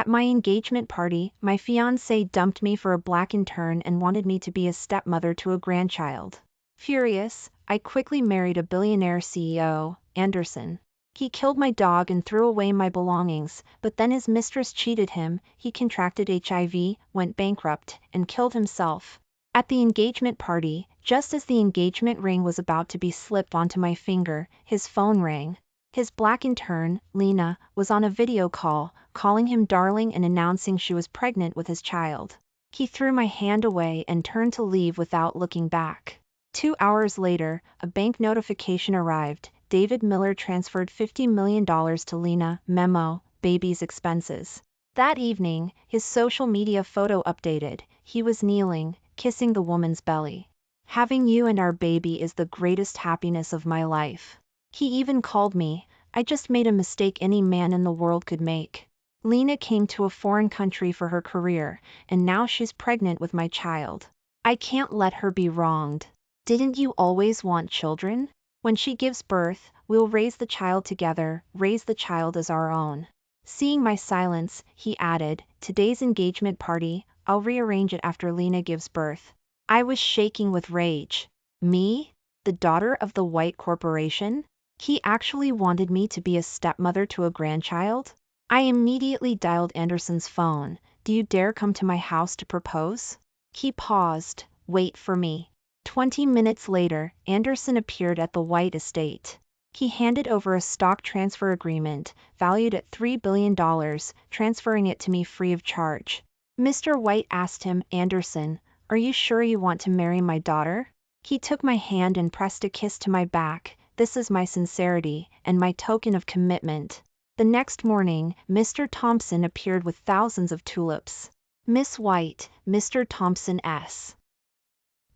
At my engagement party, my fiancé dumped me for a black intern and wanted me to be a stepmother to a grandchild. Furious, I quickly married a billionaire CEO, Anderson. He killed my dog and threw away my belongings, but then his mistress cheated him, he contracted HIV, went bankrupt, and killed himself. At the engagement party, just as the engagement ring was about to be slipped onto my finger, his phone rang. His black intern, Lena, was on a video call, calling him darling and announcing she was pregnant with his child. He threw my hand away and turned to leave without looking back. 2 hours later, a bank notification arrived. David Miller transferred $50 million to Lena, memo, baby's expenses. That evening, his social media photo updated. He was kneeling, kissing the woman's belly. Having you and our baby is the greatest happiness of my life. He even called me, I just made a mistake any man in the world could make. Lena came to a foreign country for her career, and now she's pregnant with my child. I can't let her be wronged. Didn't you always want children? When she gives birth, we'll raise the child together, raise the child as our own. Seeing my silence, he added, today's engagement party, I'll rearrange it after Lena gives birth. I was shaking with rage. Me? The daughter of the white corporation? He actually wanted me to be a stepmother to a grandchild? I immediately dialed Anderson's phone. Do you dare come to my house to propose? He paused. Wait for me. 20 minutes later, Anderson appeared at the White Estate. He handed over a stock transfer agreement, valued at $3 billion, transferring it to me free of charge. Mr. White asked him, Anderson, are you sure you want to marry my daughter? He took my hand and pressed a kiss to my back. This is my sincerity, and my token of commitment. The next morning, Mr. Thompson appeared with thousands of tulips. Miss White, Mr. Thompson's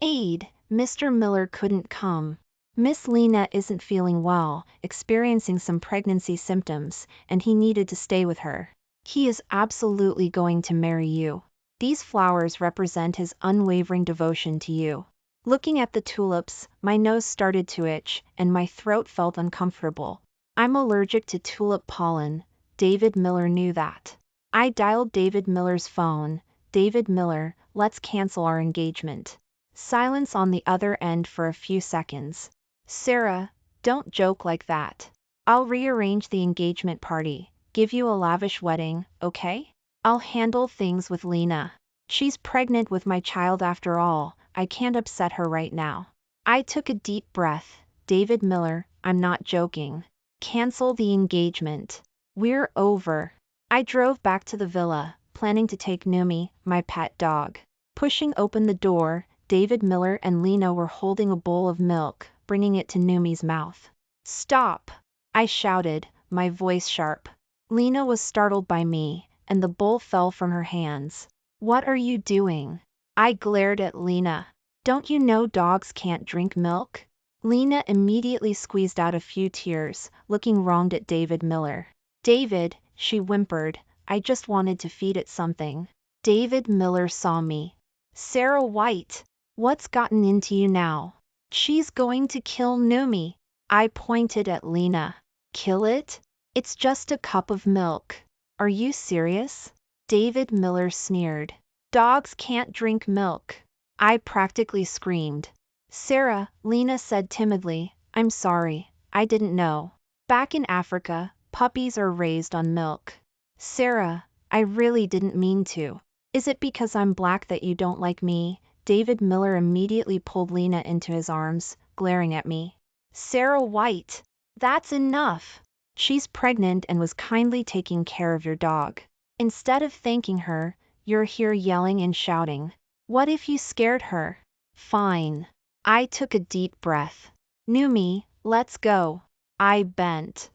aide, Mr. Miller couldn't come. Miss Lena isn't feeling well, experiencing some pregnancy symptoms, and he needed to stay with her. He is absolutely going to marry you. These flowers represent his unwavering devotion to you. Looking at the tulips, my nose started to itch, and my throat felt uncomfortable. I'm allergic to tulip pollen. David Miller knew that. I dialed David Miller's phone. David Miller, let's cancel our engagement. Silence on the other end for a few seconds. Sarah, don't joke like that. I'll rearrange the engagement party, give you a lavish wedding, okay? I'll handle things with Lena. She's pregnant with my child after all, I can't upset her right now. I took a deep breath. David Miller, I'm not joking. Cancel the engagement. We're over. I drove back to the villa, planning to take Numi, my pet dog. Pushing open the door, David Miller and Lena were holding a bowl of milk, bringing it to Numi's mouth. Stop! I shouted, my voice sharp. Lena was startled by me, and the bowl fell from her hands. What are you doing? I glared at Lena. Don't you know dogs can't drink milk? Lena immediately squeezed out a few tears, looking wronged at David Miller. David, she whimpered, I just wanted to feed it something. David Miller saw me. Sarah White, what's gotten into you now? She's going to kill Numi. I pointed at Lena. Kill it? It's just a cup of milk. Are you serious? David Miller sneered. Dogs can't drink milk. I practically screamed. Sarah, Lena said timidly, I'm sorry, I didn't know. Back in Africa, puppies are raised on milk. Sarah, I really didn't mean to. Is it because I'm black that you don't like me? David Miller immediately pulled Lena into his arms, glaring at me. Sarah White, that's enough. She's pregnant and was kindly taking care of your dog. Instead of thanking her, you're here yelling and shouting. What if you scared her? Fine. I took a deep breath. Numi, let's go. I bent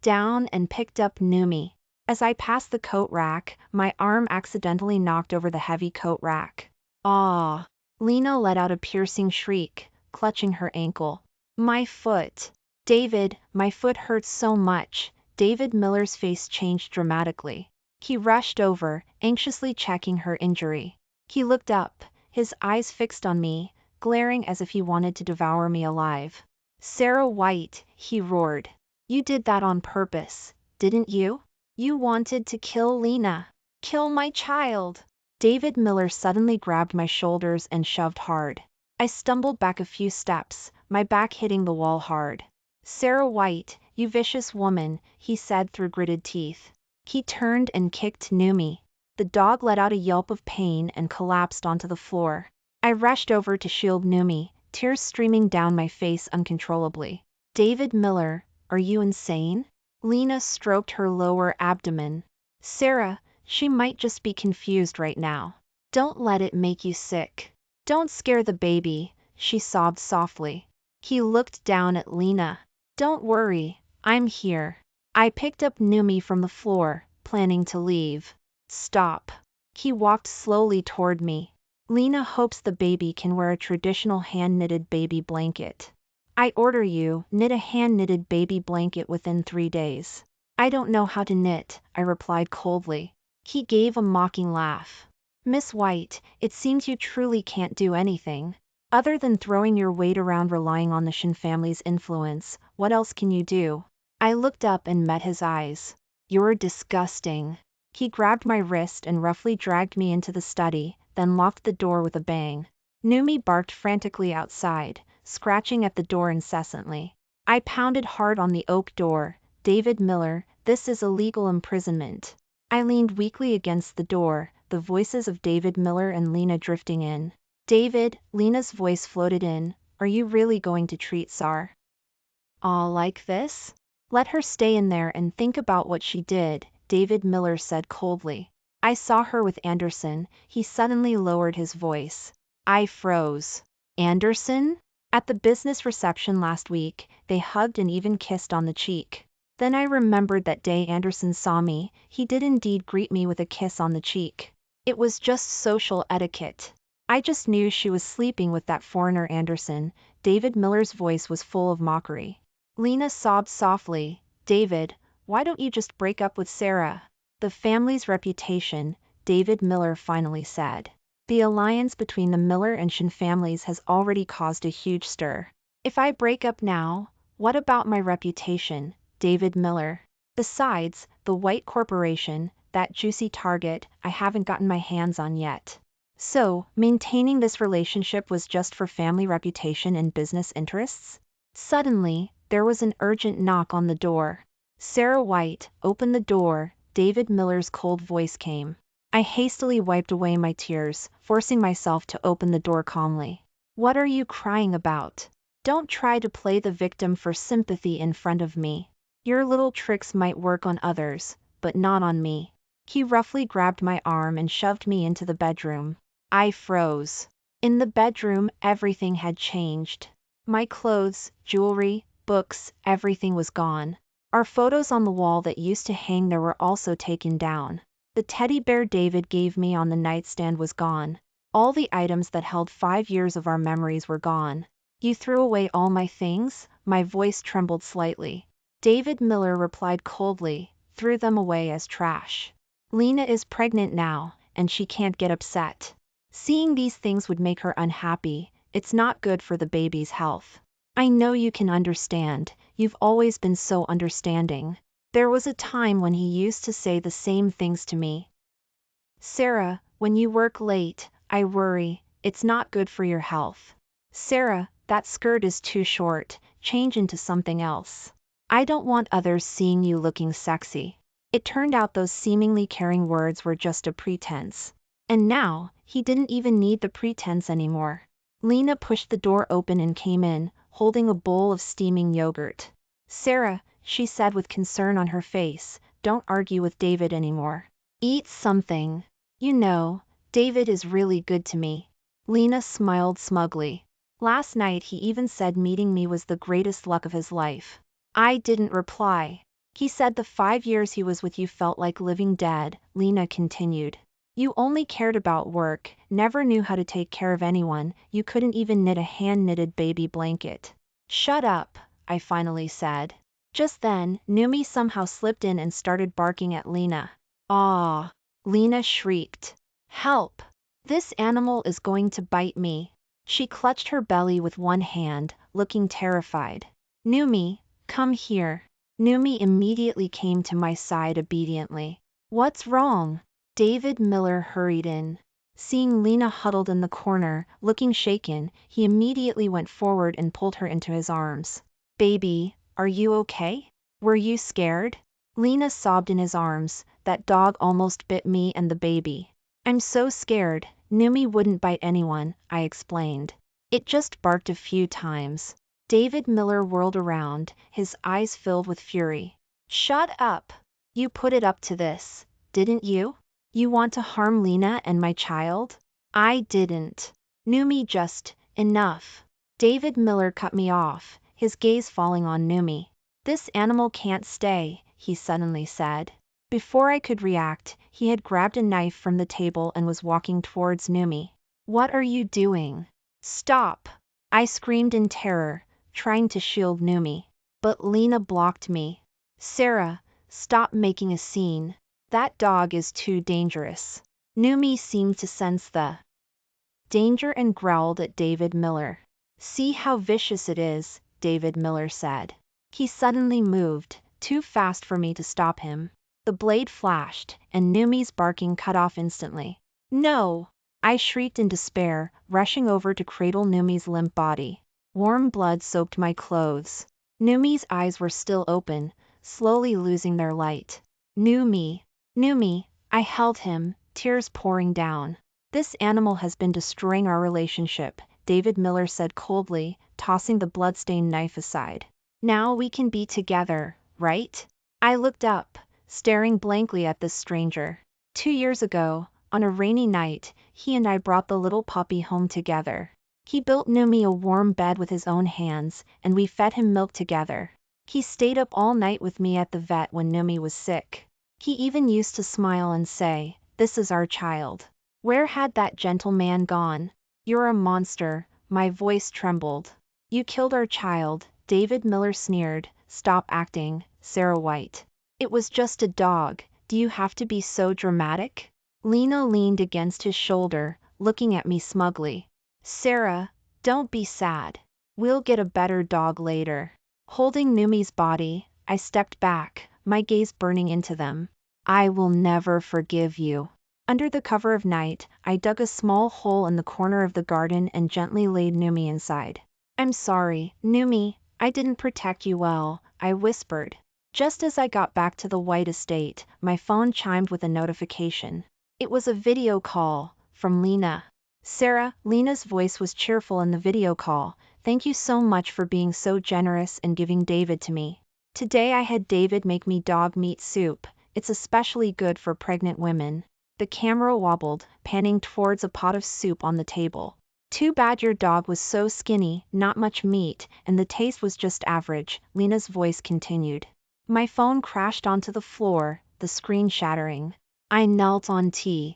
down and picked up Numi. As I passed the coat rack, my arm accidentally knocked over the heavy coat rack. Ah! Lena let out a piercing shriek, clutching her ankle. My foot. David, my foot hurts so much. David Miller's face changed dramatically. He rushed over, anxiously checking her injury. He looked up, his eyes fixed on me, glaring as if he wanted to devour me alive. Sarah White, he roared. You did that on purpose, didn't you? You wanted to kill Lena. Kill my child. David Miller suddenly grabbed my shoulders and shoved hard. I stumbled back a few steps, my back hitting the wall hard. Sarah White, you vicious woman, he said through gritted teeth. He turned and kicked Numi. The dog let out a yelp of pain and collapsed onto the floor. I rushed over to shield Numi, tears streaming down my face uncontrollably. David Miller, are you insane? Lena stroked her lower abdomen. Sarah, she might just be confused right now. Don't let it make you sick. Don't scare the baby, she sobbed softly. He looked down at Lena. Don't worry, I'm here. I picked up Numi from the floor, planning to leave. Stop. He walked slowly toward me. Lena hopes the baby can wear a traditional hand-knitted baby blanket. I order you, knit a hand-knitted baby blanket within 3 days. I don't know how to knit, I replied coldly. He gave a mocking laugh. Miss White, it seems you truly can't do anything. Other than throwing your weight around relying on the Shin family's influence, what else can you do? I looked up and met his eyes. You're disgusting. He grabbed my wrist and roughly dragged me into the study, then locked the door with a bang. Numi barked frantically outside, scratching at the door incessantly. I pounded hard on the oak door. David Miller, this is illegal imprisonment. I leaned weakly against the door, the voices of David Miller and Lena drifting in. David, Lena's voice floated in, are you really going to treat Sar all like this? Let her stay in there and think about what she did, David Miller said coldly. I saw her with Anderson, he suddenly lowered his voice. I froze. Anderson? At the business reception last week, they hugged and even kissed on the cheek. Then I remembered that day Anderson saw me, he did indeed greet me with a kiss on the cheek. It was just social etiquette. I just knew she was sleeping with that foreigner Anderson. David Miller's voice was full of mockery. Lena sobbed softly. David, why don't you just break up with Sarah? The family's reputation, David Miller finally said. The alliance between the Miller and Shin families has already caused a huge stir. If I break up now, what about my reputation, David Miller? Besides, the White Corporation, that juicy target, I haven't gotten my hands on yet. So, maintaining this relationship was just for family reputation and business interests? Suddenly, there was an urgent knock on the door. Sarah White, open the door, David Miller's cold voice came. I hastily wiped away my tears, forcing myself to open the door calmly. What are you crying about? Don't try to play the victim for sympathy in front of me. Your little tricks might work on others, but not on me. He roughly grabbed my arm and shoved me into the bedroom. I froze. In the bedroom, everything had changed. My clothes, jewelry, books, everything was gone. Our photos on the wall that used to hang there were also taken down. The teddy bear David gave me on the nightstand was gone. All the items that held 5 years of our memories were gone. You threw away all my things? My voice trembled slightly. David Miller replied coldly, threw them away as trash. Lena is pregnant now, and she can't get upset. Seeing these things would make her unhappy. It's not good for the baby's health. I know you can understand, you've always been so understanding. There was a time when he used to say the same things to me. Sarah, when you work late, I worry, it's not good for your health. Sarah, that skirt is too short, change into something else. I don't want others seeing you looking sexy. It turned out those seemingly caring words were just a pretense. And now, he didn't even need the pretense anymore. Lena pushed the door open and came in, holding a bowl of steaming yogurt. Sarah, she said with concern on her face, don't argue with David anymore. Eat something. You know, David is really good to me. Lena smiled smugly. Last night he even said meeting me was the greatest luck of his life. I didn't reply. He said the 5 years he was with you felt like living dead, Lena continued. You only cared about work, never knew how to take care of anyone, you couldn't even knit a hand-knitted baby blanket. Shut up, I finally said. Just then, Numi somehow slipped in and started barking at Lena. Ah! Lena shrieked. Help! This animal is going to bite me. She clutched her belly with one hand, looking terrified. Numi, come here. Numi immediately came to my side obediently. What's wrong? David Miller hurried in. Seeing Lena huddled in the corner, looking shaken, he immediately went forward and pulled her into his arms. Baby, are you okay? Were you scared? Lena sobbed in his arms. That dog almost bit me and the baby. I'm so scared. Numi wouldn't bite anyone, I explained. It just barked a few times. David Miller whirled around, his eyes filled with fury. Shut up! You put it up to this, didn't you? You want to harm Lena and my child? I didn't. Numi just, enough. David Miller cut me off, his gaze falling on Numi. This animal can't stay, he suddenly said. Before I could react, he had grabbed a knife from the table and was walking towards Numi. What are you doing? Stop! I screamed in terror, trying to shield Numi. But Lena blocked me. Sarah, stop making a scene. That dog is too dangerous. Numi seemed to sense the danger and growled at David Miller. See how vicious it is, David Miller said. He suddenly moved, too fast for me to stop him. The blade flashed, and Numi's barking cut off instantly. No! I shrieked in despair, rushing over to cradle Numi's limp body. Warm blood soaked my clothes. Numi's eyes were still open, slowly losing their light. Numi! Numi! I held him, tears pouring down. This animal has been destroying our relationship, David Miller said coldly, tossing the bloodstained knife aside. Now we can be together, right? I looked up, staring blankly at this stranger. 2 years ago, on a rainy night, he and I brought the little puppy home together. He built Numi a warm bed with his own hands, and we fed him milk together. He stayed up all night with me at the vet when Numi was sick. He even used to smile and say, "This is our child." Where had that gentleman gone? You're a monster, my voice trembled. You killed our child, David Miller sneered. Stop acting, Sarah White. It was just a dog, do you have to be so dramatic? Lena leaned against his shoulder, looking at me smugly. Sarah, don't be sad. We'll get a better dog later. Holding Numi's body, I stepped back, my gaze burning into them. I will never forgive you. Under the cover of night, I dug a small hole in the corner of the garden and gently laid Numi inside. I'm sorry, Numi, I didn't protect you well, I whispered. Just as I got back to the White estate, my phone chimed with a notification. It was a video call, from Lena. Sarah, Lena's voice was cheerful in the video call. Thank you so much for being so generous and giving David to me. Today I had David make me dog meat soup. It's especially good for pregnant women. The camera wobbled, panning towards a pot of soup on the table. Too bad your dog was so skinny, not much meat, and the taste was just average, Lena's voice continued. My phone crashed onto the floor, the screen shattering. I knelt on the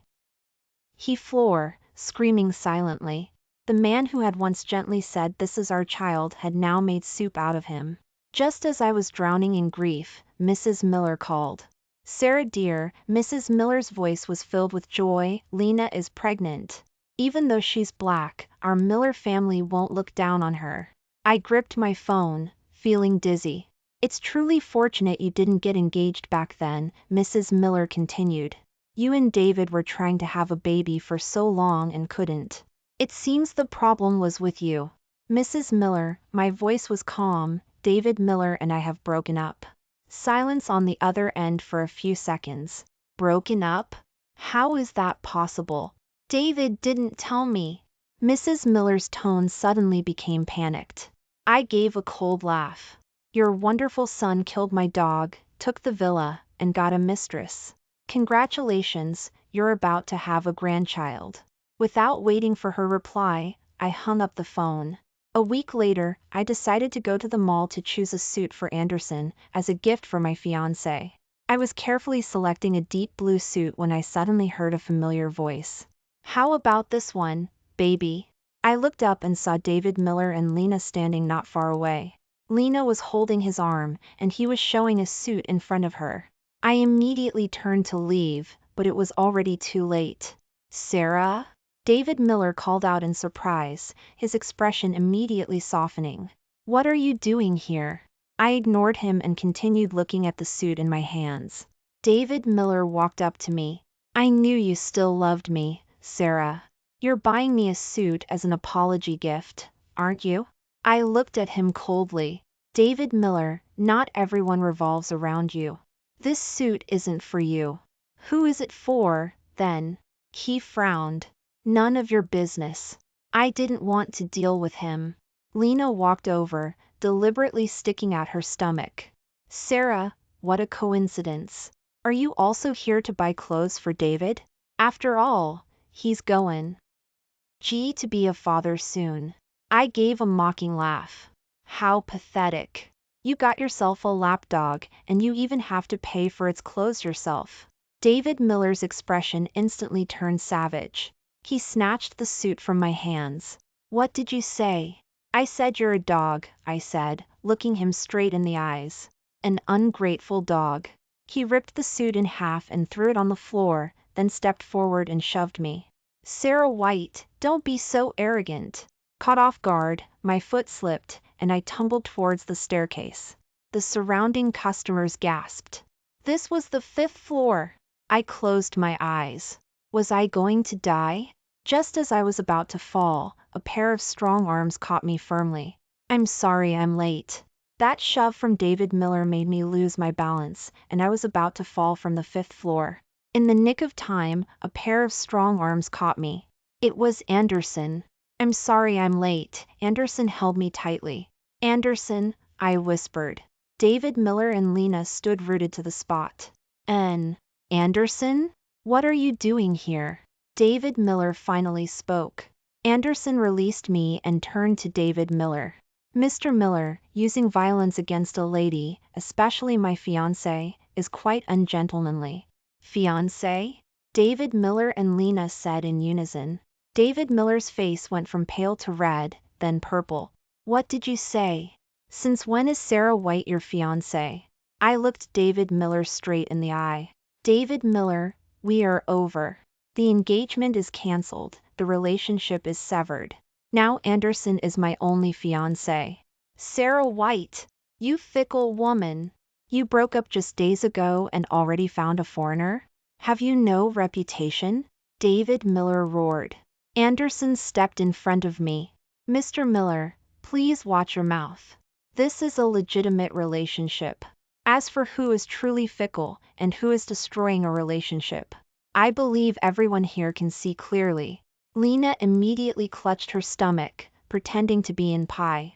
floor, screaming silently. The man who had once gently said this is our child had now made soup out of him. Just as I was drowning in grief, Mrs. Miller called. Sarah dear, Mrs. Miller's voice was filled with joy, Lena is pregnant. Even though she's black, our Miller family won't look down on her. I gripped my phone, feeling dizzy. It's truly fortunate you didn't get engaged back then, Mrs. Miller continued. You and David were trying to have a baby for so long and couldn't. It seems the problem was with you. Mrs. Miller, my voice was calm, David Miller and I have broken up. Silence on the other end for a few seconds. Broken up? How is that possible? David didn't tell me. Mrs. Miller's tone suddenly became panicked. I gave a cold laugh. Your wonderful son killed my dog, took the villa, and got a mistress. Congratulations, you're about to have a grandchild. Without waiting for her reply, I hung up the phone. A week later, I decided to go to the mall to choose a suit for Anderson as a gift for my fiancé. I was carefully selecting a deep blue suit when I suddenly heard a familiar voice. How about this one, baby? I looked up and saw David Miller and Lena standing not far away. Lena was holding his arm, and he was showing a suit in front of her. I immediately turned to leave, but it was already too late. Sarah? David Miller called out in surprise, his expression immediately softening. What are you doing here? I ignored him and continued looking at the suit in my hands. David Miller walked up to me. I knew you still loved me, Sarah. You're buying me a suit as an apology gift, aren't you? I looked at him coldly. David Miller, not everyone revolves around you. This suit isn't for you. Who is it for, then? He frowned. None of your business. I didn't want to deal with him. Lena walked over, deliberately sticking out her stomach. Sarah, what a coincidence. Are you also here to buy clothes for David? After all, he's going to be a father soon. I gave a mocking laugh. How pathetic. You got yourself a lapdog, and you even have to pay for its clothes yourself. David Miller's expression instantly turned savage. He snatched the suit from my hands. What did you say? I said you're a dog, I said, looking him straight in the eyes. An ungrateful dog. He ripped the suit in half and threw it on the floor, then stepped forward and shoved me. Sarah White, don't be so arrogant. Caught off guard, my foot slipped, and I tumbled towards the staircase. The surrounding customers gasped. This was the 5th floor. I closed my eyes. Was I going to die? Just as I was about to fall, a pair of strong arms caught me firmly. I'm sorry I'm late. That shove from David Miller made me lose my balance, and I was about to fall from the 5th floor. In the nick of time, a pair of strong arms caught me. It was Anderson. I'm sorry I'm late. Anderson held me tightly. Anderson, I whispered. David Miller and Lena stood rooted to the spot. Anderson? What are you doing here? David Miller finally spoke. Anderson released me and turned to David Miller. Mr. Miller, using violence against a lady, especially my fiancée, is quite ungentlemanly. Fiancé? David Miller and Lena said in unison. David Miller's face went from pale to red, then purple. What did you say? Since when is Sarah White your fiancé? I looked David Miller straight in the eye. David Miller, we are over. The engagement is cancelled, the relationship is severed. Now Anderson is my only fiancé. Sarah White, you fickle woman. You broke up just days ago and already found a foreigner? Have you no reputation? David Miller roared. Anderson stepped in front of me. Mr. Miller, please watch your mouth. This is a legitimate relationship. As for who is truly fickle and who is destroying a relationship, I believe everyone here can see clearly. Lena immediately clutched her stomach, pretending to be in pie.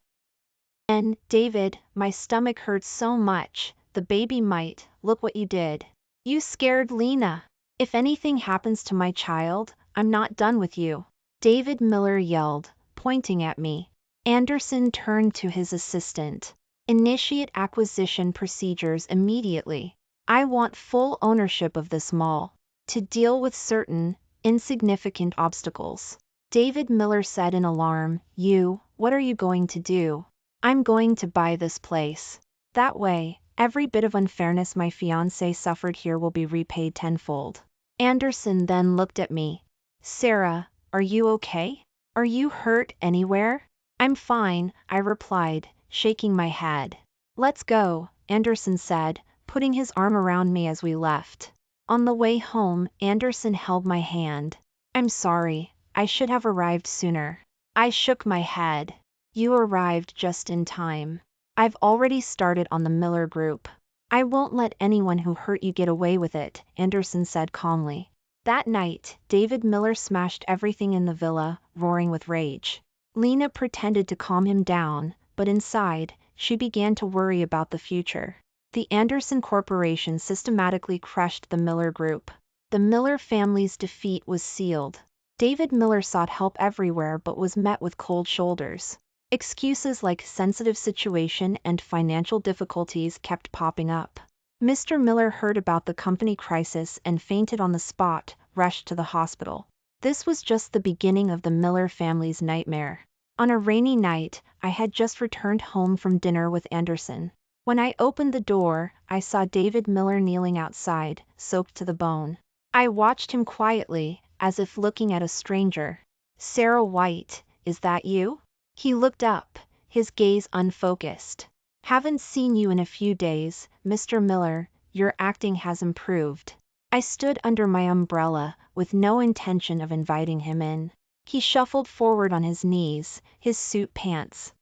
And, David, my stomach hurts so much, the baby might, look what you did. You scared Lena. If anything happens to my child, I'm not done with you. David Miller yelled, pointing at me. Anderson turned to his assistant. Initiate acquisition procedures immediately. I want full ownership of this mall. To deal with certain, insignificant obstacles. David Miller said in alarm, what are you going to do? I'm going to buy this place. That way, every bit of unfairness my fiancé suffered here will be repaid tenfold. Anderson then looked at me. Sarah, are you okay? Are you hurt anywhere? I'm fine, I replied, shaking my head. Let's go, Anderson said, putting his arm around me as we left. On the way home, Anderson held my hand. I'm sorry, I should have arrived sooner. I shook my head. You arrived just in time. I've already started on the Miller Group. I won't let anyone who hurt you get away with it, Anderson said calmly. That night, David Miller smashed everything in the villa, roaring with rage. Lena pretended to calm him down, but inside, she began to worry about the future. The Anderson Corporation systematically crushed the Miller Group. The Miller family's defeat was sealed. David Miller sought help everywhere but was met with cold shoulders. Excuses like sensitive situation and financial difficulties kept popping up. Mr. Miller heard about the company crisis and fainted on the spot, rushed to the hospital. This was just the beginning of the Miller family's nightmare. On a rainy night, I had just returned home from dinner with Anderson. When I opened the door, I saw David Miller kneeling outside, soaked to the bone. I watched him quietly, as if looking at a stranger. Sarah White, is that you? He looked up, his gaze unfocused. Haven't seen you in a few days, Mr. Miller, your acting has improved. I stood under my umbrella, with no intention of inviting him in. He shuffled forward on his knees, his suit pants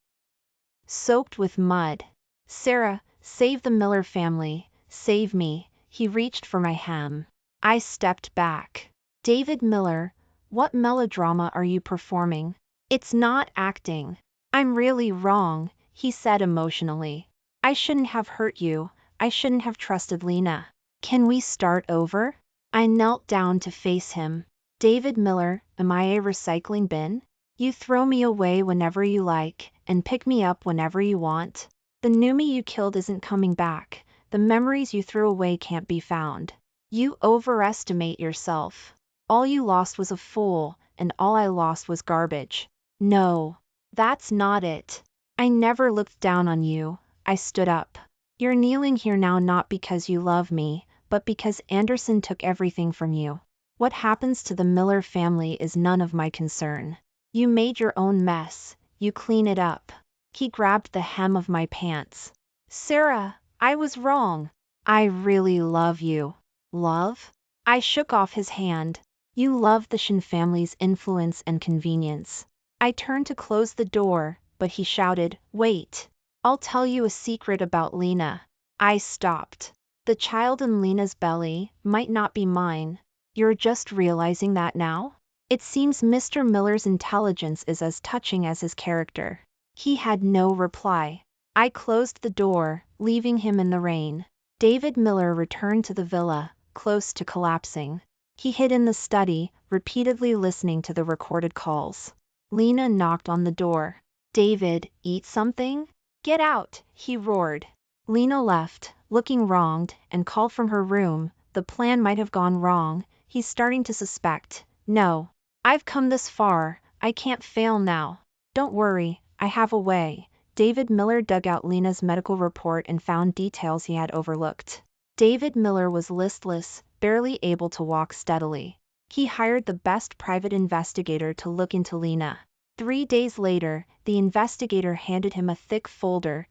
soaked with mud. Sarah, save the Miller family, save me. He reached for my hem. I stepped back. David Miller, what melodrama are you performing? It's not acting. I'm really wrong, he said emotionally. I shouldn't have hurt you. I shouldn't have trusted Lena. Can we start over? I knelt down to face him. David Miller, am I a recycling bin? You throw me away whenever you like, and pick me up whenever you want. The new me you killed isn't coming back. The memories you threw away can't be found. You overestimate yourself. All you lost was a fool, and all I lost was garbage. No, that's not it. I never looked down on you. I stood up. You're kneeling here now not because you love me, but because Anderson took everything from you. What happens to the Miller family is none of my concern. You made your own mess, you clean it up. He grabbed the hem of my pants. Sarah, I was wrong. I really love you. Love? I shook off his hand. You love the Shin family's influence and convenience. I turned to close the door, but he shouted, wait. I'll tell you a secret about Lena. I stopped. The child in Lena's belly might not be mine. You're just realizing that now? It seems Mr. Miller's intelligence is as touching as his character. He had no reply. I closed the door, leaving him in the rain. David Miller returned to the villa, close to collapsing. He hid in the study, repeatedly listening to the recorded calls. Lena knocked on the door. David, eat something? Get out, he roared. Lena left, looking wronged, and called from her room. The plan might have gone wrong, he's starting to suspect. No. I've come this far, I can't fail now. Don't worry, I have a way. David Miller dug out Lena's medical report and found details he had overlooked. David Miller was listless, barely able to walk steadily. He hired the best private investigator to look into Lena. 3 days later, the investigator handed him a thick folder.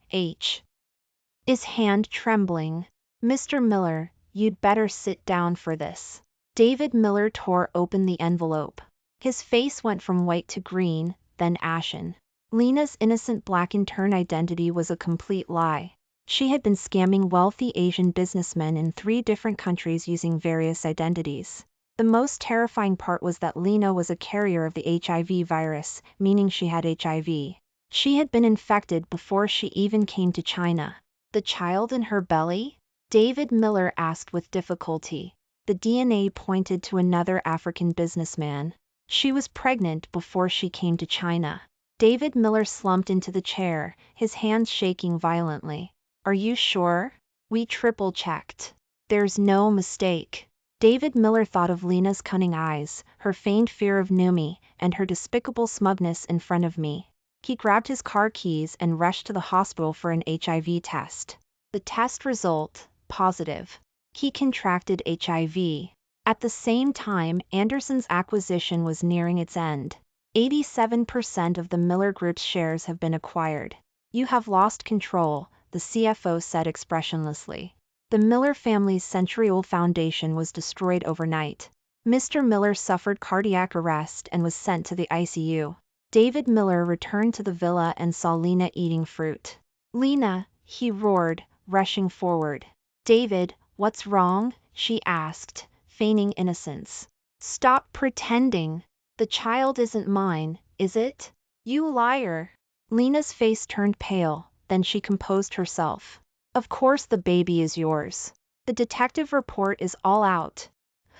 His hand trembling. Mr. Miller, you'd better sit down for this. David Miller tore open the envelope. His face went from white to green, then ashen. Lena's innocent black intern identity was a complete lie. She had been scamming wealthy Asian businessmen in 3 different countries using various identities. The most terrifying part was that Lena was a carrier of the HIV virus, meaning she had HIV. She had been infected before she even came to China. The child in her belly? David Miller asked with difficulty. The DNA pointed to another African businessman. She was pregnant before she came to China. David Miller slumped into the chair, his hands shaking violently. Are you sure? We triple-checked. There's no mistake. David Miller thought of Lena's cunning eyes, her feigned fear of Numi, and her despicable smugness in front of me. He grabbed his car keys and rushed to the hospital for an HIV test. The test result, positive. He contracted HIV. At the same time, Anderson's acquisition was nearing its end. 87% of the Miller Group's shares have been acquired. You have lost control, the CFO said expressionlessly. The Miller family's century-old foundation was destroyed overnight. Mr. Miller suffered cardiac arrest and was sent to the ICU. David Miller returned to the villa and saw Lena eating fruit. Lena, he roared, rushing forward. David, what's wrong? She asked, feigning innocence. Stop pretending. The child isn't mine, is it? You liar. Lena's face turned pale, then she composed herself. Of course the baby is yours. The detective report is all out.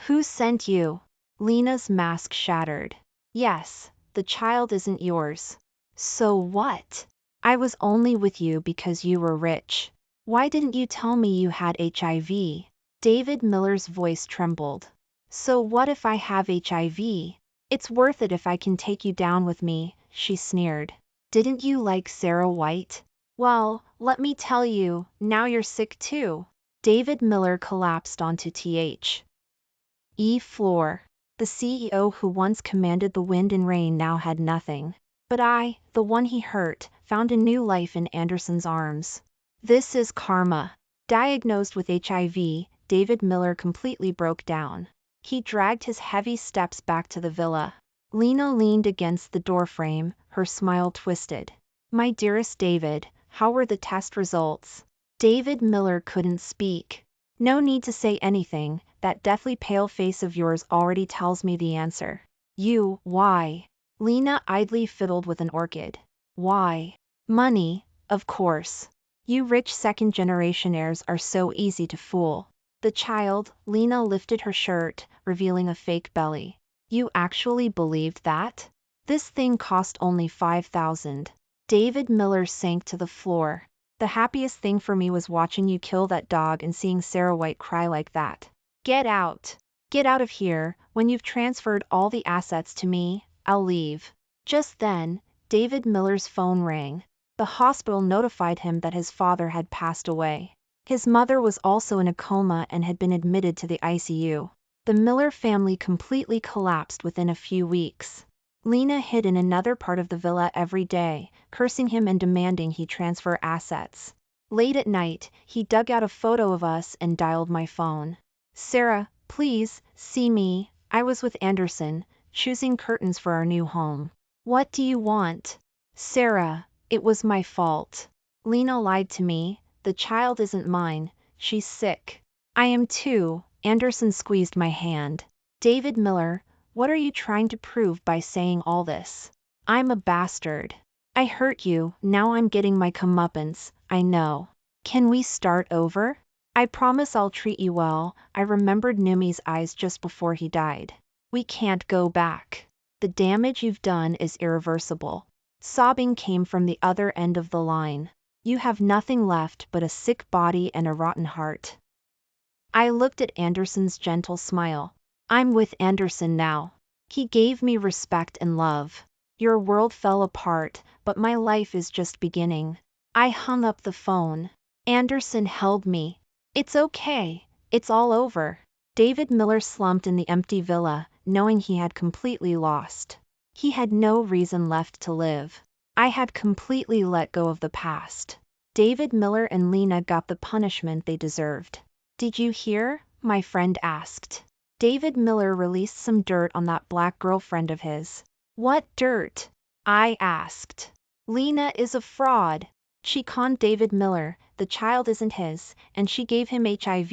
Who sent you? Lena's mask shattered. Yes, the child isn't yours. So what? I was only with you because you were rich. Why didn't you tell me you had HIV? David Miller's voice trembled. So what if I have HIV? It's worth it if I can take you down with me, she sneered. Didn't you like Sarah White? Well, let me tell you, now you're sick too. David Miller collapsed onto the floor. The CEO who once commanded the wind and rain now had nothing. But I, the one he hurt, found a new life in Anderson's arms. This is karma. Diagnosed with HIV, David Miller completely broke down. He dragged his heavy steps back to the villa. Lena leaned against the doorframe, her smile twisted. My dearest David, how were the test results? David Miller couldn't speak. No need to say anything, that deathly pale face of yours already tells me the answer. Why? Lena idly fiddled with an orchid. Why? Money, of course. You rich second-generation heirs are so easy to fool. The child, Lena lifted her shirt, revealing a fake belly. You actually believed that? This thing cost only $5,000. David Miller sank to the floor. The happiest thing for me was watching you kill that dog and seeing Sarah White cry like that. Get out. Get out of here. When you've transferred all the assets to me, I'll leave. Just then, David Miller's phone rang. The hospital notified him that his father had passed away. His mother was also in a coma and had been admitted to the ICU. The Miller family completely collapsed within a few weeks. Lena hid in another part of the villa every day, cursing him and demanding he transfer assets. Late at night, he dug out a photo of us and dialed my phone. Sarah, please, see me. I was with Anderson, choosing curtains for our new home. What do you want? Sarah, it was my fault. Lena lied to me. The child isn't mine. She's sick. I am too. Anderson squeezed my hand. David Miller, what are you trying to prove by saying all this? I'm a bastard. I hurt you, now I'm getting my comeuppance, I know. Can we start over? I promise I'll treat you well. I remembered Numi's eyes just before he died. We can't go back. The damage you've done is irreversible. Sobbing came from the other end of the line. You have nothing left but a sick body and a rotten heart. I looked at Anderson's gentle smile. I'm with Anderson now. He gave me respect and love. Your world fell apart, but my life is just beginning. I hung up the phone. Anderson held me. It's okay. It's all over. David Miller slumped in the empty villa, knowing he had completely lost. He had no reason left to live. I had completely let go of the past. David Miller and Lena got the punishment they deserved. Did you hear? My friend asked. David Miller released some dirt on that black girlfriend of his. What dirt? I asked. Lena is a fraud. She conned David Miller, the child isn't his, and she gave him HIV.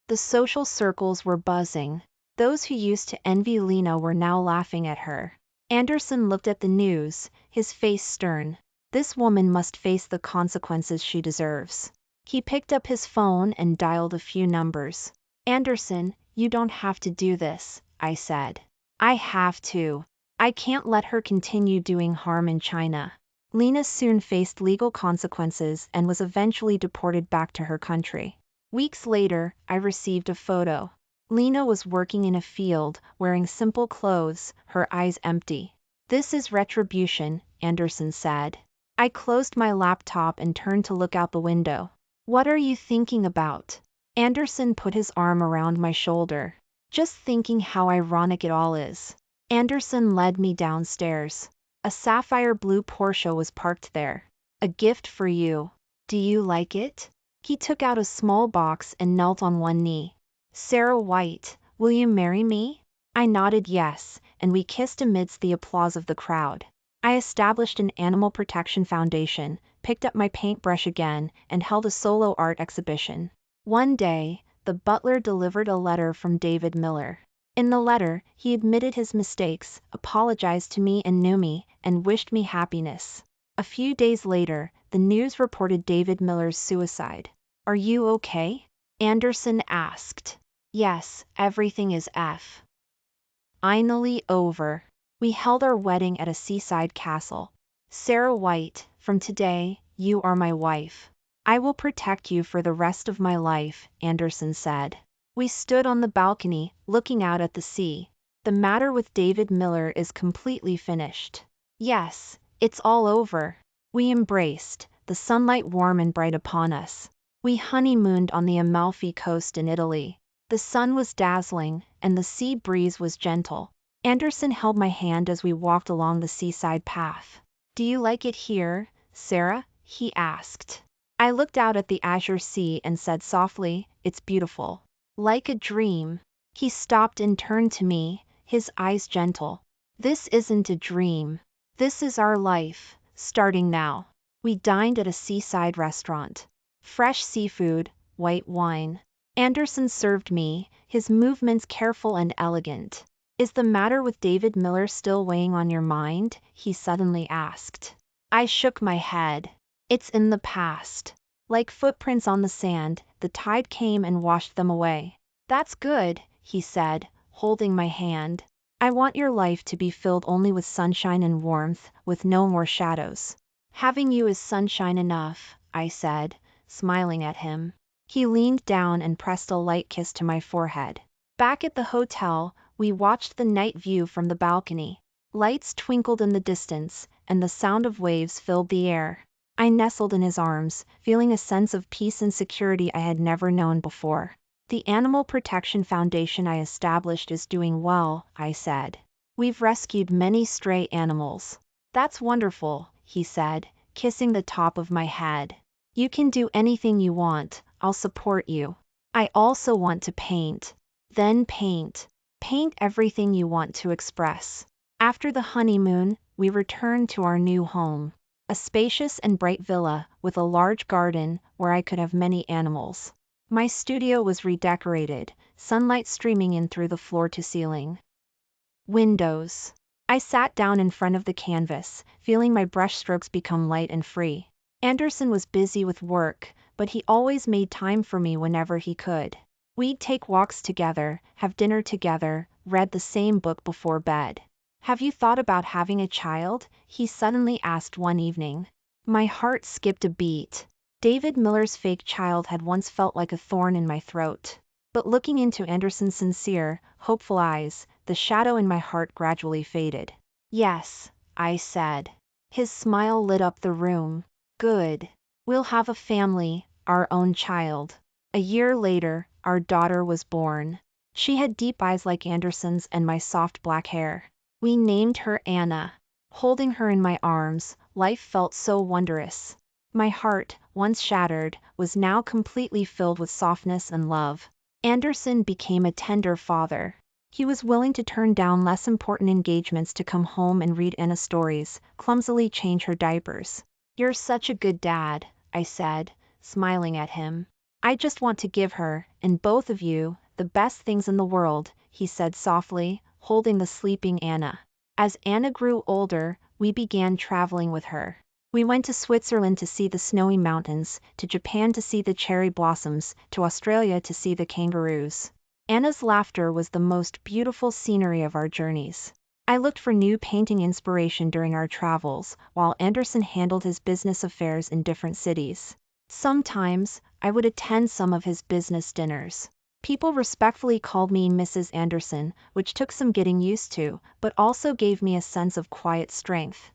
The social circles were buzzing. Those who used to envy Lena were now laughing at her. Anderson looked at the news, his face stern. This woman must face the consequences she deserves. He picked up his phone and dialed a few numbers. Anderson, you don't have to do this, I said. I have to. I can't let her continue doing harm in China. Lena soon faced legal consequences and was eventually deported back to her country. Weeks later, I received a photo. Lena was working in a field, wearing simple clothes, her eyes empty. This is retribution, Anderson said. I closed my laptop and turned to look out the window. What are you thinking about? Anderson put his arm around my shoulder. Just thinking how ironic it all is. Anderson led me downstairs. A sapphire blue Porsche was parked there. A gift for you. Do you like it? He took out a small box and knelt on one knee. Sarah White, will you marry me? I nodded yes, and we kissed amidst the applause of the crowd. I established an animal protection foundation, picked up my paintbrush again, and held a solo art exhibition. One day, the butler delivered a letter from David Miller. In the letter, he admitted his mistakes, apologized to me and Numi, and wished me happiness. A few days later, the news reported David Miller's suicide. Are you okay? Anderson asked. Yes, everything is F. Finally over. We held our wedding at a seaside castle. Sarah White, from today, you are my wife. I will protect you for the rest of my life, Anderson said. We stood on the balcony, looking out at the sea. The matter with David Miller is completely finished. Yes, it's all over. We embraced, the sunlight warm and bright upon us. We honeymooned on the Amalfi coast in Italy. The sun was dazzling, and the sea breeze was gentle. Anderson held my hand as we walked along the seaside path. Do you like it here, Sarah? He asked. I looked out at the azure sea and said softly, "It's beautiful. Like a dream." He stopped and turned to me, his eyes gentle. "This isn't a dream. This is our life, starting now." We dined at a seaside restaurant. Fresh seafood, white wine. Anderson served me, his movements careful and elegant. "Is the matter with David Miller still weighing on your mind?" he suddenly asked. I shook my head. "It's in the past." Like footprints on the sand, the tide came and washed them away. "That's good," he said, holding my hand. "I want your life to be filled only with sunshine and warmth, with no more shadows." "Having you is sunshine enough," I said, smiling at him. He leaned down and pressed a light kiss to my forehead. Back at the hotel, we watched the night view from the balcony. Lights twinkled in the distance, and the sound of waves filled the air. I nestled in his arms, feeling a sense of peace and security I had never known before. "The Animal Protection Foundation I established is doing well," I said. "We've rescued many stray animals." "That's wonderful," he said, kissing the top of my head. "You can do anything you want, I'll support you." "I also want to paint." "Then paint. Paint everything you want to express." After the honeymoon, we returned to our new home. A spacious and bright villa, with a large garden, where I could have many animals. My studio was redecorated, sunlight streaming in through the floor to ceiling. Windows. I sat down in front of the canvas, feeling my brushstrokes become light and free. Anderson was busy with work, but he always made time for me whenever he could. We'd take walks together, have dinner together, read the same book before bed. "Have you thought about having a child?" he suddenly asked one evening. My heart skipped a beat. David Miller's fake child had once felt like a thorn in my throat. But looking into Anderson's sincere, hopeful eyes, the shadow in my heart gradually faded. "Yes," I said. His smile lit up the room. "Good. We'll have a family, our own child." A year later, our daughter was born. She had deep eyes like Anderson's and my soft black hair. We named her Anna. Holding her in my arms, life felt so wondrous. My heart, once shattered, was now completely filled with softness and love. Anderson became a tender father. He was willing to turn down less important engagements to come home and read Anna stories, clumsily change her diapers. "You're such a good dad," I said, smiling at him. "I just want to give her, and both of you, the best things in the world," he said softly, holding the sleeping Anna. As Anna grew older, we began traveling with her. We went to Switzerland to see the snowy mountains, to Japan to see the cherry blossoms, to Australia to see the kangaroos. Anna's laughter was the most beautiful scenery of our journeys. I looked for new painting inspiration during our travels, while Anderson handled his business affairs in different cities. Sometimes, I would attend some of his business dinners. People respectfully called me Mrs. Anderson, which took some getting used to, but also gave me a sense of quiet strength.